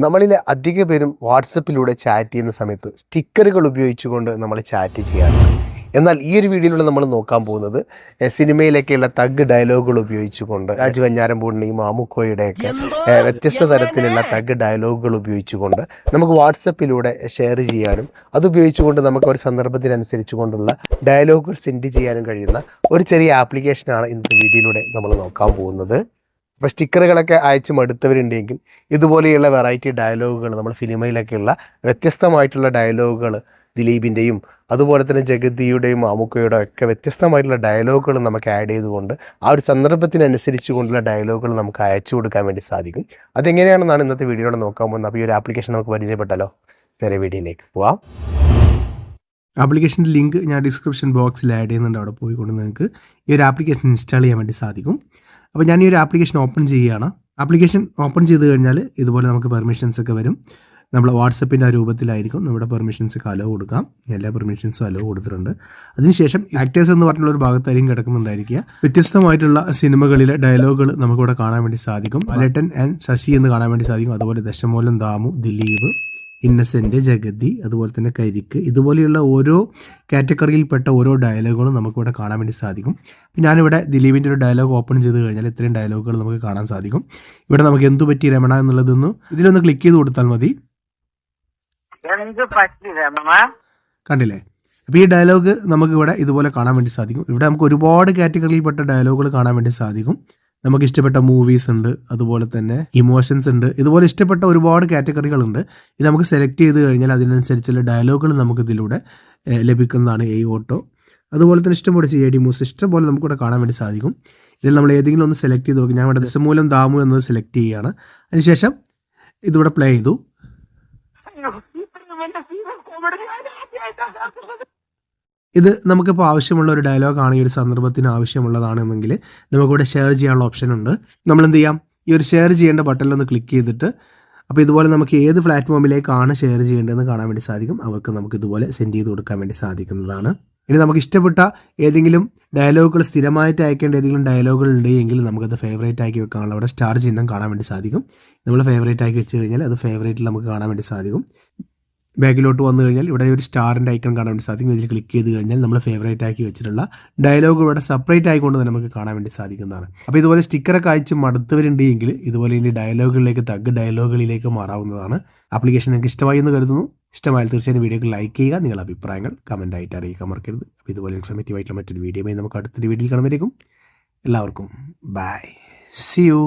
നമ്മളിലെ അധിക പേരും വാട്സപ്പിലൂടെ ചാറ്റ് ചെയ്യുന്ന സമയത്ത് സ്റ്റിക്കറുകൾ ഉപയോഗിച്ചുകൊണ്ട് നമ്മൾ ചാറ്റ് ചെയ്യാറുണ്ട്. എന്നാൽ ഈ ഒരു വീഡിയോയിൽ നമ്മൾ നോക്കാൻ പോകുന്നത് സിനിമയിലൊക്കെയുള്ള തഗ് ഡയലോഗുകൾ ഉപയോഗിച്ചുകൊണ്ട് രാജ് വെഞ്ഞാറമൂടിൻ്റെയും മാമുക്കോയുടെയൊക്കെ വ്യത്യസ്ത തരത്തിലുള്ള തഗ് ഡയലോഗുകൾ ഉപയോഗിച്ചുകൊണ്ട് നമുക്ക് വാട്സപ്പിലൂടെ ഷെയർ ചെയ്യാനും അതുപയോഗിച്ചുകൊണ്ട് നമുക്ക് ഒരു സന്ദർഭത്തിനനുസരിച്ച് കൊണ്ടുള്ള ഡയലോഗുകൾ സെൻഡ് ചെയ്യാനും കഴിയുന്ന ഒരു ചെറിയ ആപ്ലിക്കേഷനാണ് ഇന്നത്തെ വീഡിയോയിലൂടെ നമ്മൾ നോക്കാൻ പോകുന്നത്. അപ്പോൾ സ്റ്റിക്കറുകളൊക്കെ അയച്ച് മടുത്തവരുണ്ടെങ്കിൽ ഇതുപോലെയുള്ള വെറൈറ്റി ഡയലോഗുകൾ നമ്മൾ സിനിമയിലൊക്കെയുള്ള വ്യത്യസ്തമായിട്ടുള്ള ഡയലോഗുകൾ ദിലീപിൻ്റെയും അതുപോലെ തന്നെ ജഗതിയുടെയും മാമുക്കയുടെ ഒക്കെ വ്യത്യസ്തമായിട്ടുള്ള ഡയലോഗുകൾ നമുക്ക് ആഡ് ചെയ്തുകൊണ്ട് ആ ഒരു സന്ദർഭത്തിനനുസരിച്ച് കൊണ്ടുള്ള ഡയലോഗുകൾ നമുക്ക് അയച്ചു കൊടുക്കാൻ വേണ്ടി സാധിക്കും. അതെങ്ങനെയാണെന്നാണ് ഇന്നത്തെ വീഡിയോയിൽ നോക്കാൻ പോകുന്നത്. അപ്പോൾ ഈ ഒരു ആപ്ലിക്കേഷൻ നമുക്ക് പരിചയപ്പെട്ടല്ലോ. വേറെ വീഡിയോയിലേക്ക് പോവാം. ആപ്ലിക്കേഷൻ്റെ ലിങ്ക് ഞാൻ ഡിസ്ക്രിപ്ഷൻ ബോക്സിൽ ആഡ് ചെയ്യുന്നുണ്ട്. അവിടെ പോയിക്കൊണ്ട് നിങ്ങൾക്ക് ഈ ഒരു ആപ്ലിക്കേഷൻ ഇൻസ്റ്റാൾ ചെയ്യാൻ വേണ്ടി സാധിക്കും. അപ്പോൾ ഞാൻ ഈ ഒരു ആപ്ലിക്കേഷൻ ഓപ്പൺ ചെയ്യുകയാണ്. ആപ്ലിക്കേഷൻ ഓപ്പൺ ചെയ്ത് കഴിഞ്ഞാൽ ഇതുപോലെ നമുക്ക് പെർമിഷൻസ് ഒക്കെ വരും. നമ്മൾ വാട്സപ്പിൻ്റെ ആ രൂപത്തിലായിരിക്കും നമ്മുടെ പെർമിഷൻസൊക്കെ അലോ കൊടുക്കാം. എല്ലാ പെർമിഷൻസും അലോ കൊടുത്തിട്ടുണ്ട്. അതിനുശേഷം ആക്ടേഴ്സ് എന്ന് പറഞ്ഞുള്ള ഒരു ഭാഗത്തായിരിക്കും കിടക്കുന്നുണ്ടായിരിക്കുക. വ്യത്യസ്തമായിട്ടുള്ള സിനിമകളിലെ ഡയലോഗുകൾ നമുക്കിവിടെ കാണാൻ വേണ്ടി സാധിക്കും. ലാലേട്ടൻ ആൻഡ് ശശി എന്ന് കാണാൻ വേണ്ടി സാധിക്കും. അതുപോലെ ദശമൂലം ദാമു, ദിലീപ്, ഇന്നസെൻ്റ്, ജഗതി, അതുപോലെ തന്നെ കരിക്ക്, ഇതുപോലെയുള്ള ഓരോ കാറ്റഗറിയിൽപ്പെട്ട ഓരോ ഡയലോഗുകളും നമുക്കിവിടെ കാണാൻ വേണ്ടി സാധിക്കും. ഞാനിവിടെ ദിലീപിൻ്റെ ഒരു ഡയലോഗ് ഓപ്പൺ ചെയ്ത് കഴിഞ്ഞാൽ ഇത്രയും ഡയലോഗുകൾ നമുക്ക് കാണാൻ സാധിക്കും. ഇവിടെ നമുക്ക് എന്തു പറ്റി രമണ എന്നുള്ളതൊന്ന് ഇതിലൊന്ന് ക്ലിക്ക് ചെയ്ത് കൊടുത്താൽ മതി. കണ്ടില്ലേ? അപ്പോൾ ഈ ഡയലോഗ് നമുക്കിവിടെ ഇതുപോലെ കാണാൻ വേണ്ടി സാധിക്കും. ഇവിടെ നമുക്ക് ഒരുപാട് കാറ്റഗറിയിൽപ്പെട്ട ഡയലോഗുകൾ കാണാൻ വേണ്ടി സാധിക്കും. നമുക്ക് ഇഷ്ടപ്പെട്ട മൂവീസ് ഉണ്ട്, അതുപോലെ തന്നെ ഇമോഷൻസ് ഉണ്ട്, ഇതുപോലെ ഇഷ്ടപ്പെട്ട ഒരുപാട് കാറ്റഗറികളുണ്ട്. ഇത് നമുക്ക് സെലക്ട് ചെയ്ത് കഴിഞ്ഞാൽ അതിനനുസരിച്ചുള്ള ഡയലോഗുകൾ നമുക്ക് ഇതിലൂടെ ലഭിക്കുന്നതാണ്. ഈ ഓട്ടോ അതുപോലെ തന്നെ ഇഷ്ടംപോലെ CID മൂവ്സ് ഇഷ്ടംപോലെ നമുക്കിവിടെ കാണാൻ വേണ്ടി സാധിക്കും. ഇതിൽ നമ്മൾ ഏതെങ്കിലും ഒന്ന് സെലക്ട് ചെയ്ത് നോക്കും. ഞാൻ ഇവിടെ ദശമൂലം ദാമു എന്നത് സെലക്ട് ചെയ്യുകയാണ്. അതിനുശേഷം ഇതിവിടെ പ്ലേ ചെയ്തു. ഇത് നമുക്കിപ്പോൾ ആവശ്യമുള്ള ഒരു ഡയലോഗാണ്, ഈ ഒരു സന്ദർഭത്തിന് ആവശ്യമുള്ളതാണെന്നെങ്കിൽ നമുക്കിവിടെ ഷെയർ ചെയ്യാനുള്ള ഓപ്ഷൻ ഉണ്ട്. നമ്മൾ എന്ത് ചെയ്യാം, ഈ ഒരു ഷെയർ ചെയ്യേണ്ട ബട്ടണിലൊന്ന് ക്ലിക്ക് ചെയ്തിട്ട് അപ്പോൾ ഇതുപോലെ നമുക്ക് ഏത് പ്ലാറ്റ്ഫോമിലേക്കാണ് ഷെയർ ചെയ്യേണ്ടതെന്ന് കാണാൻ വേണ്ടി സാധിക്കും. അവർക്ക് നമുക്ക് ഇതുപോലെ സെൻഡ് ചെയ്ത് കൊടുക്കാൻ വേണ്ടി സാധിക്കുന്നതാണ്. ഇനി നമുക്ക് ഇഷ്ടപ്പെട്ട ഏതെങ്കിലും ഡയലോഗുകൾ സ്ഥിരമായിട്ട് അയക്കേണ്ട ഏതെങ്കിലും ഡയലോഗുകൾ ഉണ്ടെങ്കിൽ നമുക്കത് ഫേവറേറ്റ് ആക്കി വെക്കാനുള്ള അവിടെ സ്റ്റാർ ചിഹ്നം കാണാൻ വേണ്ടി സാധിക്കും. നമ്മൾ ഫേവറേറ്റ് ആക്കി വെച്ച് കഴിഞ്ഞാൽ അത് ഫേവറേറ്റിൽ നമുക്ക് കാണാൻ വേണ്ടി സാധിക്കും. ബാക്കിലോട്ട് വന്നു കഴിഞ്ഞാൽ ഇവിടെ ഒരു സ്റ്റാറിൻ്റെ ഐക്കൺ കാണാൻ വേണ്ടി സാധിക്കും. ഇതിൽ ക്ലിക്ക് ചെയ്ത് കഴിഞ്ഞാൽ നമ്മൾ ഫേവറേറ്റ് ആക്കി വെച്ചിട്ടുള്ള ഡയലോഗ് ഇവിടെ സെപ്പറേറ്റ് ആയിക്കൊണ്ട് തന്നെ നമുക്ക് കാണാൻ വേണ്ടി സാധിക്കുന്നതാണ്. അപ്പോൾ ഇതുപോലെ സ്റ്റിക്കറൊക്കെ അയച്ച് മടുത്തവരുണ്ടെങ്കിൽ ഇതുപോലെ ഇനി ഡയലോഗുകളിലേക്ക് തഗ് ഡയലോഗുകളിലേക്ക് മാറാവുന്നതാണ്. ആപ്ലിക്കേഷൻ നിങ്ങൾക്ക് ഇഷ്ടമായി എന്ന് കരുതുന്നു. ഇഷ്ടമായാൽ തീർച്ചയായും വീഡിയോക്ക് ലൈക്ക് ചെയ്യുക. നിങ്ങളുടെ അഭിപ്രായങ്ങൾ കമൻ്റ് ആയിട്ട് അറിയിക്കാൻ മറക്കരുത്. അപ്പോൾ ഇതുപോലെ ഇൻഫോർമേറ്റീവ് ആയിട്ടുള്ള മറ്റൊരു വീഡിയോയുമായി നമുക്ക് അടുത്തൊരു വീഡിയോയിൽ കാണുമ്പോഴേക്കും എല്ലാവർക്കും ബൈ, സി യു.